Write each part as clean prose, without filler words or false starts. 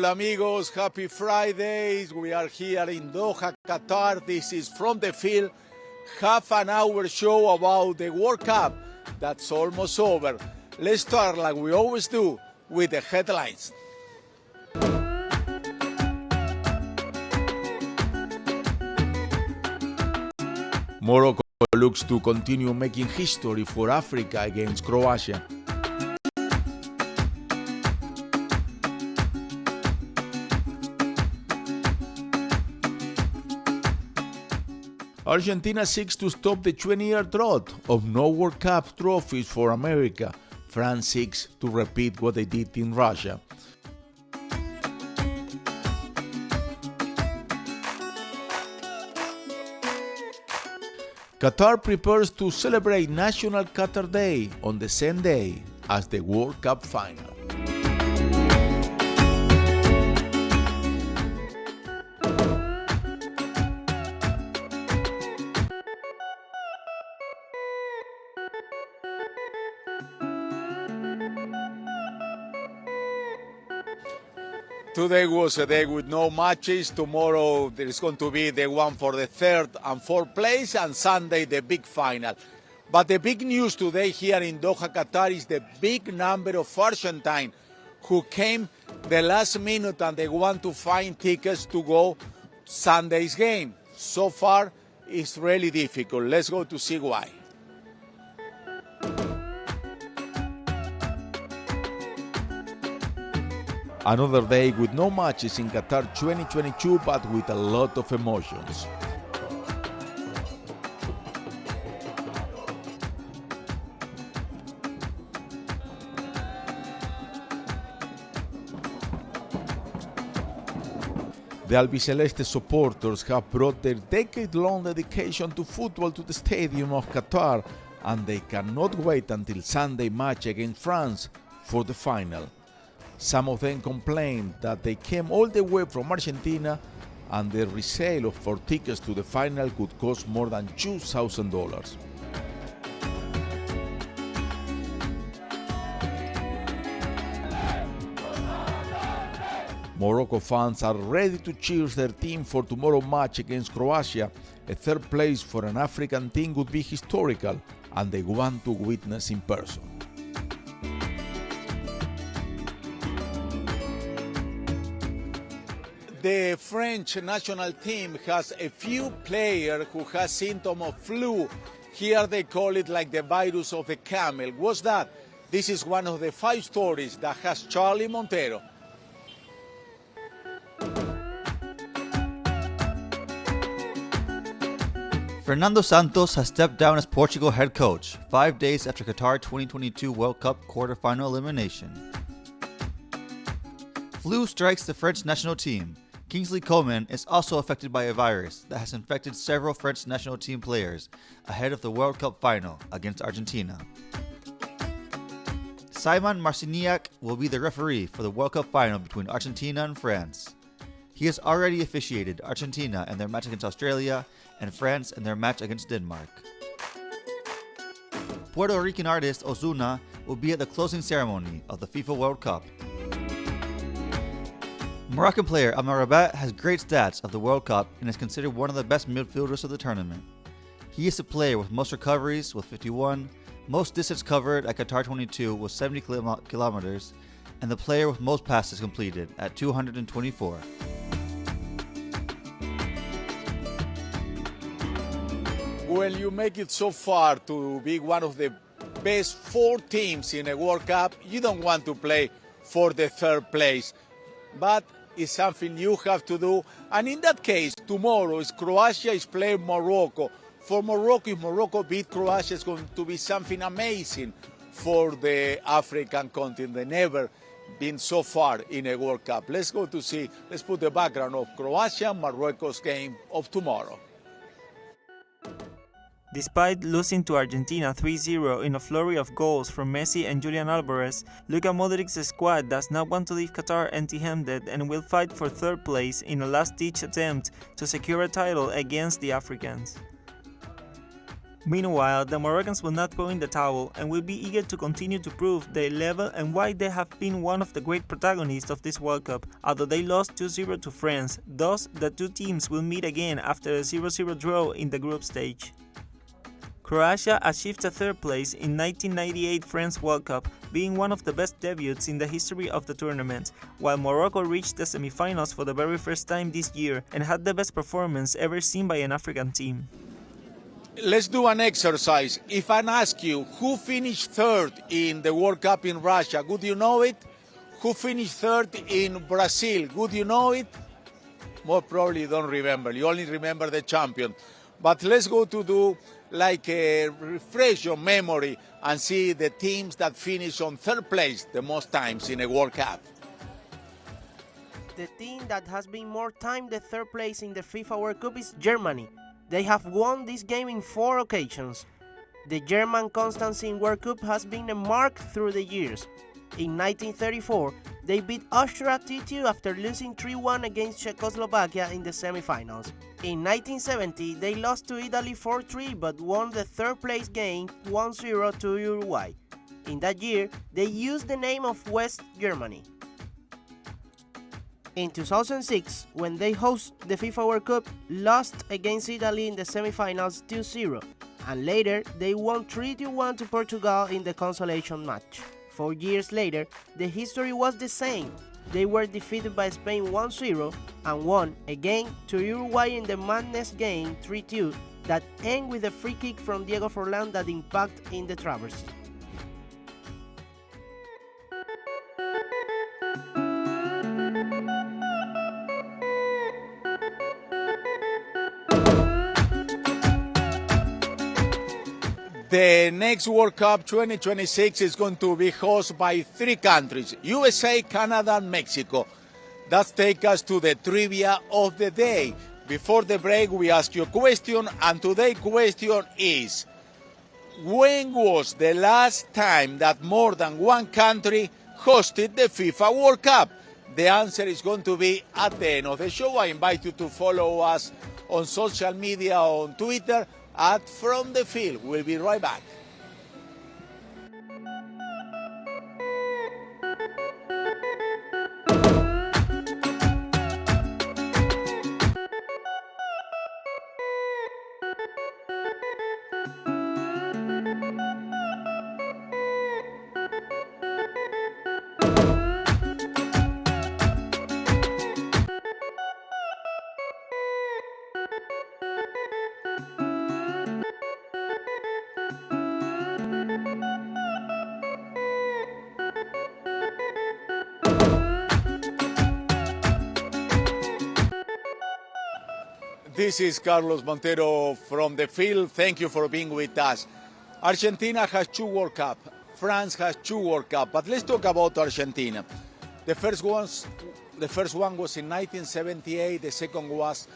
Hola amigos, happy Fridays. We are here in Doha, Qatar. This is From the Field, half an hour show about the World Cup that's almost over. Let's start like we always do with the headlines. Morocco looks to continue making history for Africa against Croatia. Argentina seeks to stop the 20-year drought of no World Cup trophies for America. France seeks to repeat what they did in Russia. Qatar prepares to celebrate National Qatar Day on the same day as the World Cup final. Today was a day with no matches. Tomorrow there is going to be the one for the third and fourth place, and Sunday the big final. But the big news today here in Doha, Qatar is the big number of Argentines who came the last minute and they want to find tickets to go Sunday's game. So far it's really difficult. Let's go to see why. Another day with no matches in Qatar 2022, but with a lot of emotions. The Albiceleste supporters have brought their decade-long dedication to football to the Stadium of Qatar, and they cannot wait until Sunday match against France for the final. Some of them complained that they came all the way from Argentina and the resale for tickets to the final could cost more than $2,000. Morocco fans are ready to cheer their team for tomorrow's match against Croatia. A third place for an African team would be historical, and they want to witness in person. The French national team has a few players who have symptoms of flu. Here they call it like the virus of the camel. What's that? This is one of the 5 stories that has Charlie Montero. Fernando Santos has stepped down as Portugal head coach 5 days after Qatar 2022 World Cup quarterfinal elimination. Flu strikes the French national team. Kingsley Coman is also affected by a virus that has infected several French national team players ahead of the World Cup final against Argentina. Simon Marciniak will be the referee for the World Cup final between Argentina and France. He has already officiated Argentina in their match against Australia and France in their match against Denmark. Puerto Rican artist Ozuna will be at the closing ceremony of the FIFA World Cup. Moroccan player Amrabat has great stats of the World Cup and is considered one of the best midfielders of the tournament. He is the player with most recoveries with 51, most distance covered at Qatar 22 with 70 kilometers, and the player with most passes completed at 224. Well, you make it so far to be one of the best 4 teams in a World Cup. You don't want to play for the third place, but it's something you have to do. And in that case, tomorrow Croatia is playing Morocco. For Morocco, if Morocco beat Croatia, it's going to be something amazing for the African continent. They never been so far in a World Cup. Let's go to see, let's put the background of Croatia and Morocco's game of tomorrow. Despite losing to Argentina 3-0 in a flurry of goals from Messi and Julian Alvarez, Luka Modric's squad does not want to leave Qatar empty-handed and will fight for third place in a last-ditch attempt to secure a title against the Africans. Meanwhile, the Moroccans will not throw in the towel and will be eager to continue to prove their level and why they have been one of the great protagonists of this World Cup, although they lost 2-0 to France. Thus, the two teams will meet again after a 0-0 draw in the group stage. Croatia achieved a third place in 1998 France World Cup, being one of the best debuts in the history of the tournament, while Morocco reached the semifinals for the very first time this year and had the best performance ever seen by an African team. Let's do an exercise. If I ask you who finished third in the World Cup in Russia, would you know it? Who finished third in Brazil, would you know it? Most probably you don't remember. You only remember the champion. But let's go to do like a refresh your memory and see the teams that finish on third place the most times in a World Cup. The team that has been more time the third place in the FIFA World Cup is Germany. They have won this game in 4 occasions. The German constancy in World Cup has been a mark through the years. In 1934, they beat Austria 2-2 after losing 3-1 against Czechoslovakia in the semifinals. In 1970, they lost to Italy 4-3 but won the third place game 1-0 to Uruguay. In that year, they used the name of West Germany. In 2006, when they host the FIFA World Cup, lost against Italy in the semifinals 2-0, and later they won 3-1 to Portugal in the consolation match. 4 years later, the history was the same. They were defeated by Spain 1-0 and won again to Uruguay in the madness game 3-2 that ended with a free kick from Diego Forlán that impacted in the traverse. The next World Cup 2026 is going to be hosted by 3 countries, USA, Canada, and Mexico. That takes us to the trivia of the day. Before the break, we ask you a question, and today's question is, when was the last time that more than one country hosted the FIFA World Cup? The answer is going to be at the end of the show. I invite you to follow us on social media, on Twitter, at From the Field. We'll be right back. This is Carlos Montero from the field. Thank you for being with us. Argentina has 2 World Cup. France has 2 World Cup. But let's talk about Argentina. The first one was in 1978. The second was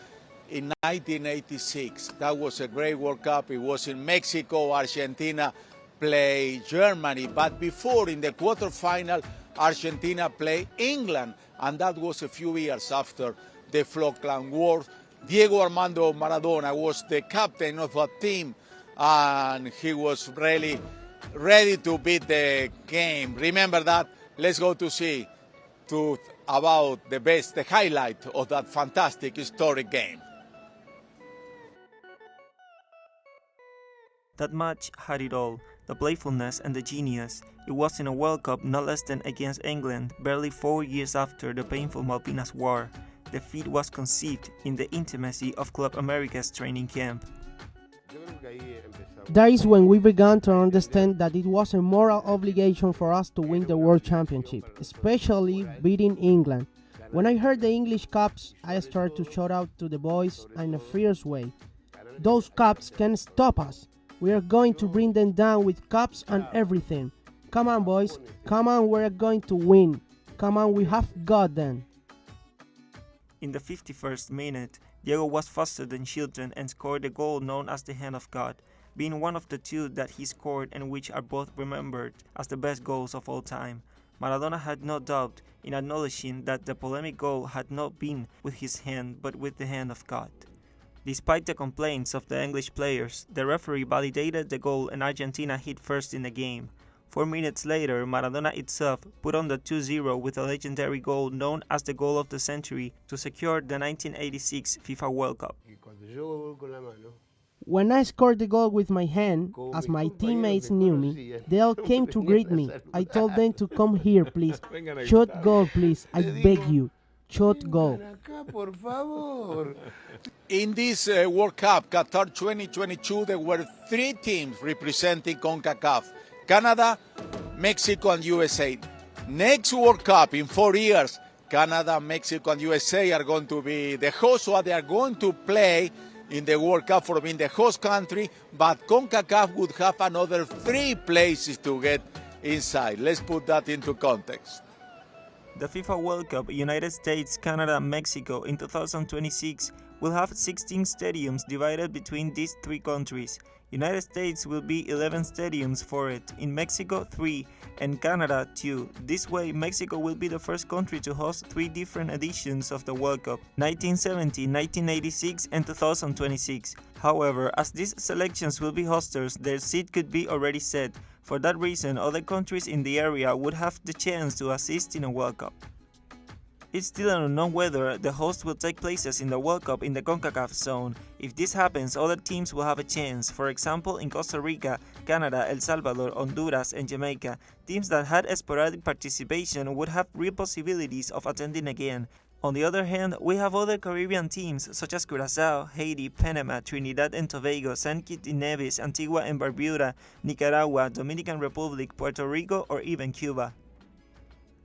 in 1986. That was a great World Cup. It was in Mexico. Argentina played Germany. But before, in the quarterfinal, Argentina played England. And that was a few years after the Falkland War. Diego Armando Maradona was the captain of that team, and he was really ready to beat the game. Remember that? Let's go to see about the highlight of that fantastic historic game. That match had it all, the playfulness and the genius. It was in a World Cup no less than against England, barely 4 years after the painful Malvinas War. The feat was conceived in the intimacy of Club America's training camp. That is when we began to understand that it was a moral obligation for us to win the World Championship, especially beating England. When I heard the English Cups, I started to shout out to the boys in a fierce way. Those Cups can stop us. We are going to bring them down with Cups and everything. Come on, boys. Come on, we're going to win. Come on, we have got them. In the 51st minute, Diego was faster than Chilton and scored a goal known as the Hand of God, being one of the 2 that he scored and which are both remembered as the best goals of all time. Maradona had no doubt in acknowledging that the polemic goal had not been with his hand but with the hand of God. Despite the complaints of the English players, the referee validated the goal and Argentina hit first in the game. 4 minutes later, Maradona itself put on the 2-0 with a legendary goal known as the goal of the century to secure the 1986 FIFA World Cup. When I scored the goal with my hand, as my teammates knew me, they all came to greet me. I told them to come here, please. Shot goal, please. I beg you. Shot goal. In this World Cup, Qatar 2022, there were 3 teams representing CONCACAF: Canada, Mexico, and USA. Next World Cup, in 4 years, Canada, Mexico, and USA are going to be the hosts, so they are going to play in the World Cup for being the host country, but CONCACAF would have another 3 places to get inside. Let's put that into context. The FIFA World Cup, United States, Canada, and Mexico in 2026 will have 16 stadiums divided between these 3 countries. United States will be 11 stadiums for it, in Mexico 3, and Canada 2. This way, Mexico will be the first country to host 3 different editions of the World Cup: 1970, 1986, and 2026. However, as these selections will be hosters, their seat could be already set. For that reason, other countries in the area would have the chance to assist in a World Cup. It's still unknown whether the host will take places in the World Cup in the CONCACAF zone. If this happens, other teams will have a chance. For example, in Costa Rica, Canada, El Salvador, Honduras, and Jamaica, teams that had sporadic participation would have real possibilities of attending again. On the other hand, we have other Caribbean teams such as Curaçao, Haiti, Panama, Trinidad and Tobago, St. Kitts and Nevis, Antigua and Barbuda, Nicaragua, Dominican Republic, Puerto Rico, or even Cuba.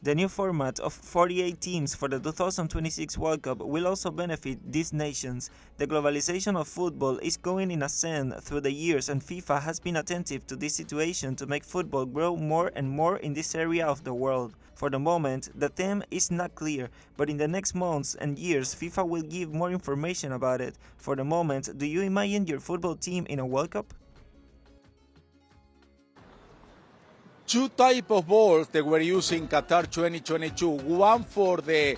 The new format of 48 teams for the 2026 World Cup will also benefit these nations. The globalization of football is going in ascent through the years, and FIFA has been attentive to this situation to make football grow more and more in this area of the world. For the moment, the theme is not clear, but in the next months and years, FIFA will give more information about it. For the moment, do you imagine your football team in a World Cup? 2 types of balls they were using Qatar 2022. One for the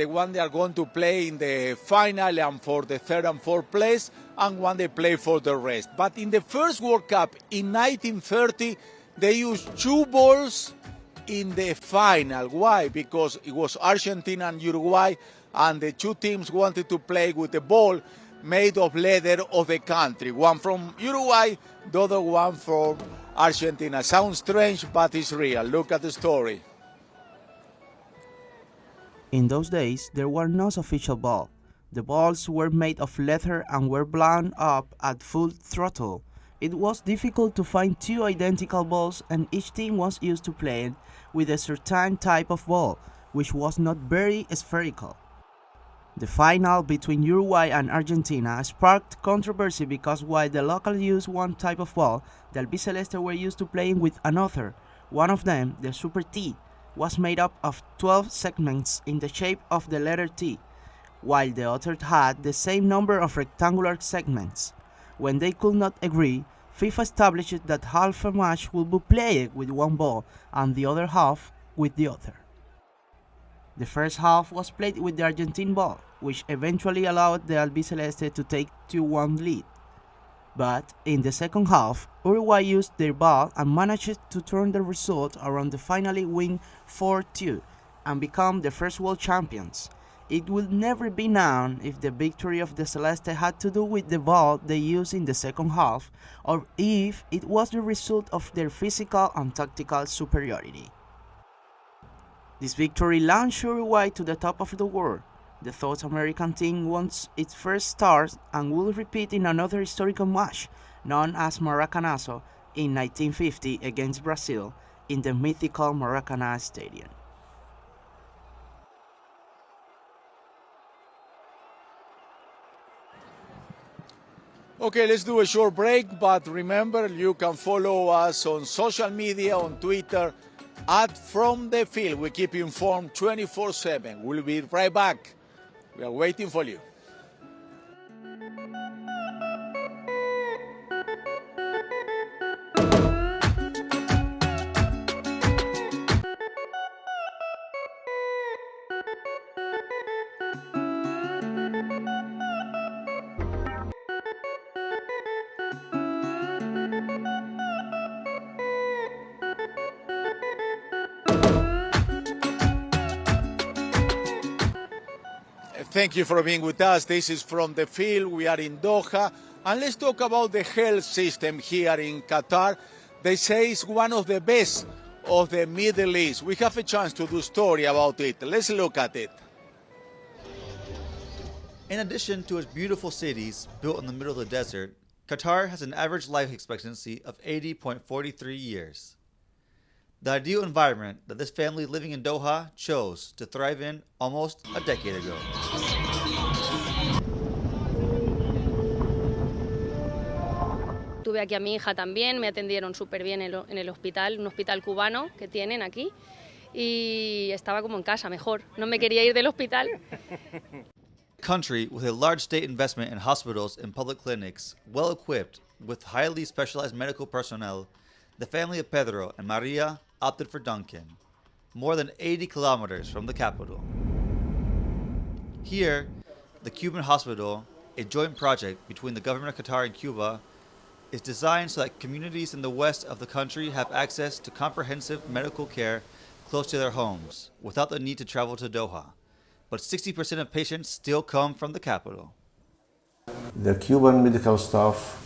one they are going to play in the final and for the 3rd and 4th place, and one they play for the rest. But in the first World Cup in 1930, they used 2 balls in the final. Why? Because it was Argentina and Uruguay, and the 2 teams wanted to play with a ball made of leather of the country. One from Uruguay, the other one from Argentina. Sounds strange, but it's real. Look at the story. In those days, there were no official ball. The balls were made of leather and were blown up at full throttle. It was difficult to find 2 identical balls, and each team was used to playing with a certain type of ball, which was not very spherical. The final between Uruguay and Argentina sparked controversy because while the local used one type of ball, the albiceleste were used to playing with another. One of them, the Super T, was made up of 12 segments in the shape of the letter T, while the other had the same number of rectangular segments. When they could not agree, FIFA established that half a match would be played with one ball and the other half with the other. The first half was played with the Argentine ball, which eventually allowed the albiceleste to take 2-1 lead. But in the second half, Uruguay used their ball and managed to turn the result around to finally win 4-2 and become the first world champions. It will never be known if the victory of the Celeste had to do with the ball they used in the second half, or if it was the result of their physical and tactical superiority. This victory launched Uruguay to the top of the world. The South American team won its first stars and will repeat in another historical match, known as Maracanazo, in 1950 against Brazil in the mythical Maracanã Stadium. Okay, let's do a short break, but remember, you can follow us on social media, on Twitter, at From the Field. We keep you informed 24/7. We'll be right back. We are waiting for you. Thank you for being with us. This is From the Field. We are in Doha. And let's talk about the health system here in Qatar. They say it's one of the best of the Middle East. We have a chance to do a story about it. Let's look at it. In addition to its beautiful cities built in the middle of the desert, Qatar has an average life expectancy of 80.43 years. The ideal environment that this family living in Doha chose to thrive in almost a decade ago. Tuve aquí a mi hija también, me atendieron súper bien en el hospital, un hospital cubano que tienen aquí, y estaba como en casa, mejor. No me quería ir del hospital. Country with a large state investment in hospitals and public clinics, well equipped with highly specialized medical personnel, the family of Pedro and Maria opted for Duncan, more than 80 kilometers from the capital. Here, the Cuban hospital, a joint project between the government of Qatar and Cuba, is designed so that communities in the west of the country have access to comprehensive medical care close to their homes without the need to travel to Doha. But 60% of patients still come from the capital. The Cuban medical staff,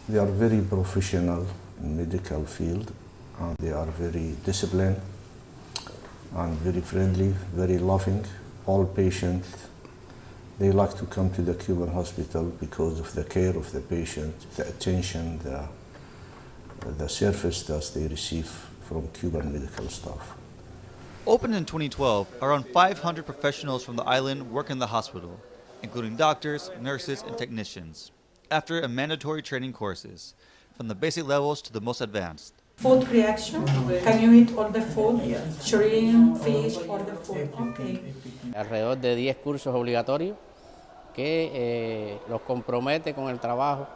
they are very professional in medical field, and they are very disciplined and very friendly, very loving. All patients, they like to come to the Cuban hospital because of the care of the patient, the attention, the service that they receive from Cuban medical staff. Opened in 2012, around 500 professionals from the island work in the hospital, including doctors, nurses, and technicians, after a mandatory training courses, from the basic levels to the most advanced. Food reaction? Can you eat all the food? Shrimp, fish, all the food? Okay. Alrededor de 10 cursos obligatorios que los compromete con el trabajo,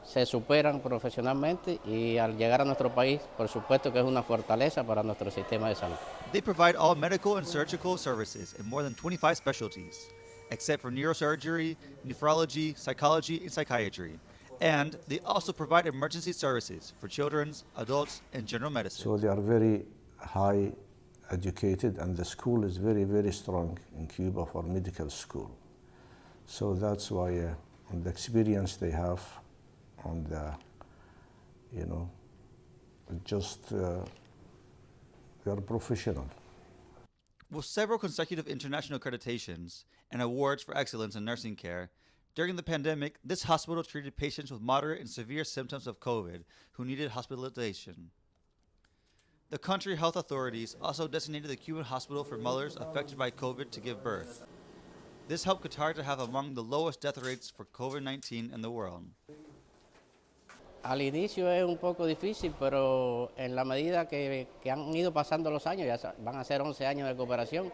se superan profesionalmente y al llegar a nuestro país, por supuesto que es una fortaleza para nuestro sistema de salud. They provide all medical and surgical services in more than 25 specialties, except for neurosurgery, nephrology, psychology, and psychiatry. And they also provide emergency services for children, adults, and general medicine. So they are very high educated, and the school is very, very strong in Cuba for medical school. So that's why the experience they have on the, they are professional. With several consecutive international accreditations and awards for excellence in nursing care, during the pandemic, this hospital treated patients with moderate and severe symptoms of COVID who needed hospitalization. The country health authorities also designated the Cuban hospital for mothers affected by COVID to give birth. This helped Qatar to have among the lowest death rates for COVID-19 in the world. Al inicio es un poco difícil, pero en la medida que han ido pasando los años, ya van a ser 11 años de cooperación,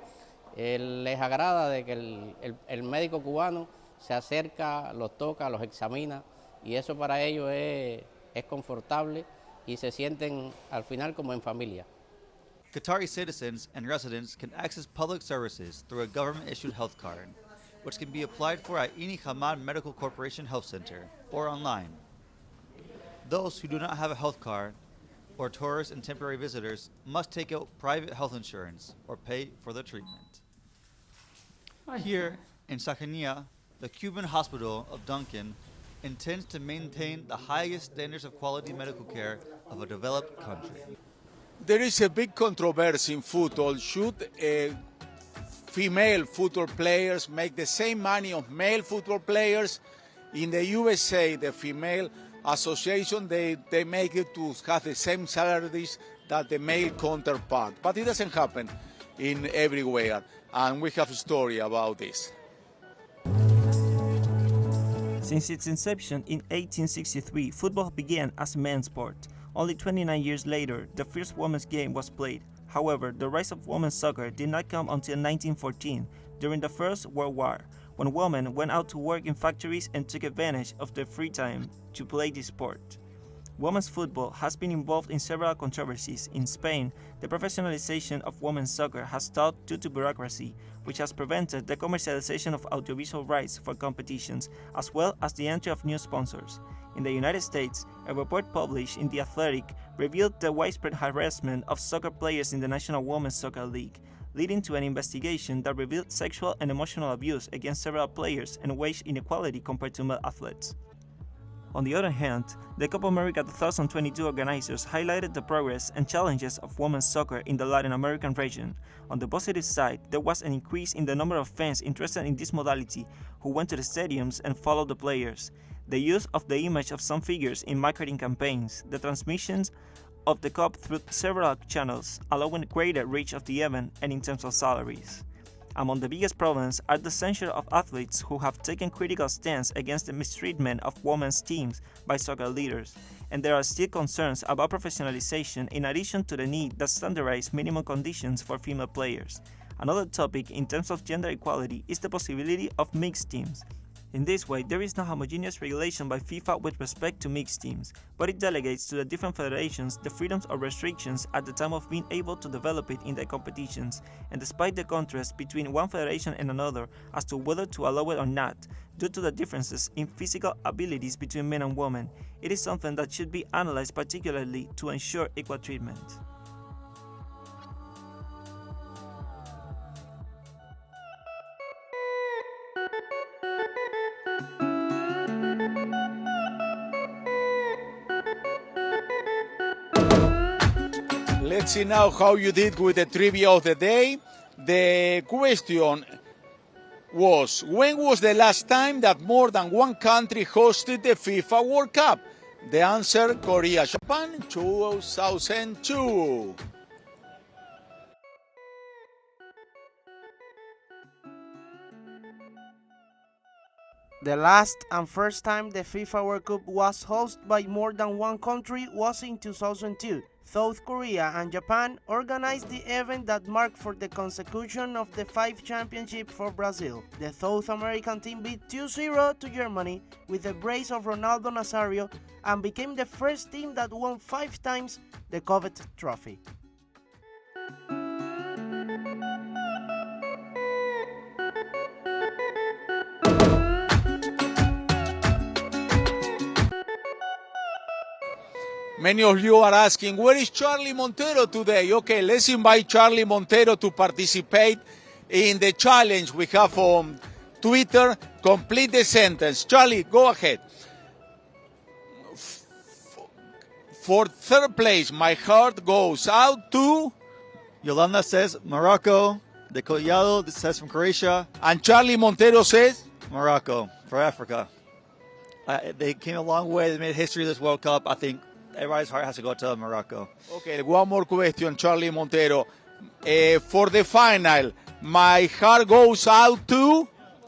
les agrada de que el médico cubano se acerca, los toca, los examina, y eso para ellos es confortable y se sienten al final como en familia. Qatari citizens and residents can access public services through a government-issued health card, which can be applied for at any Hamad Medical Corporation Health Center or online. Those who do not have a health card, or tourists and temporary visitors, must take out private health insurance or pay for the treatment. Here in Sajenia, the Cuban hospital of Duncan intends to maintain the highest standards of quality medical care of a developed country. There is a big controversy in football. Should female football players make the same money of male football players? In the USA, the female association, they make it to have the same salaries that the male counterpart. But it doesn't happen in everywhere. And we have a story about this. Since its inception in 1863, football began as a men's sport. Only 29 years later, the first women's game was played. However, the rise of women's soccer did not come until 1914, during the First World War, when women went out to work in factories and took advantage of their free time to play this sport. Women's football has been involved in several controversies. In Spain, the professionalization of women's soccer has stalled due to bureaucracy, which has prevented the commercialization of audiovisual rights for competitions, as well as the entry of new sponsors. In the United States, a report published in The Athletic revealed the widespread harassment of soccer players in the National Women's Soccer League. leading to an investigation that revealed sexual and emotional abuse against several players and wage inequality compared to male athletes. On the other hand, the Copa America 2022 organizers highlighted the progress and challenges of women's soccer in the Latin American region. On the positive side, there was an increase in the number of fans interested in this modality who went to the stadiums and followed the players, the use of the image of some figures in marketing campaigns, the transmissions of the Cup through several channels, allowing greater reach of the event and in terms of salaries. Among the biggest problems are the censure of athletes who have taken critical stance against the mistreatment of women's teams by soccer leaders, and there are still concerns about professionalization in addition to the need to standardize minimum conditions for female players. Another topic in terms of gender equality is the possibility of mixed teams. In this way, there is no homogeneous regulation by FIFA with respect to mixed teams, but it delegates to the different federations the freedoms or restrictions at the time of being able to develop it in their competitions, and despite the contrast between one federation and another as to whether to allow it or not, due to the differences in physical abilities between men and women, it is something that should be analyzed particularly to ensure equal treatment. Let's see now how you did with the trivia of the day. The question was, when was the last time that more than one country hosted the FIFA World Cup? The answer, Korea, Japan, 2002. The last and first time the FIFA World Cup was hosted by more than one country was in 2002. South Korea and Japan organized the event that marked for the consecution of the 5 championships for Brazil. The South American team beat 2-0 to Germany with the brace of Ronaldo Nazario and became the first team that won 5 times the coveted trophy. Many of you are asking, where is Charlie Montero today? Okay, let's invite Charlie Montero to participate in the challenge we have on Twitter. Complete the sentence. Charlie, go ahead. For third place, my heart goes out to... Yolanda says Morocco. De Collado says from Croatia. And Charlie Montero says... Morocco, for Africa. They came a long way. They made history this World Cup. I think everybody's heart has to go to Morocco. Okay, one more question, Charlie Montero. For the final, my heart goes out to...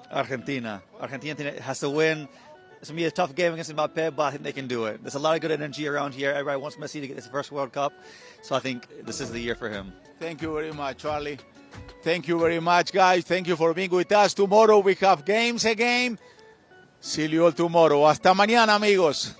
Argentina. Argentina has to win. It's going to be a tough game against Mbappe, but I think they can do it. There's a lot of good energy around here. Everybody wants Messi to get his first World Cup, so I think this is the year for him. Thank you very much, Charlie. Thank you very much, guys. Thank you for being with us. Tomorrow we have games again. See you all tomorrow. Hasta mañana, amigos.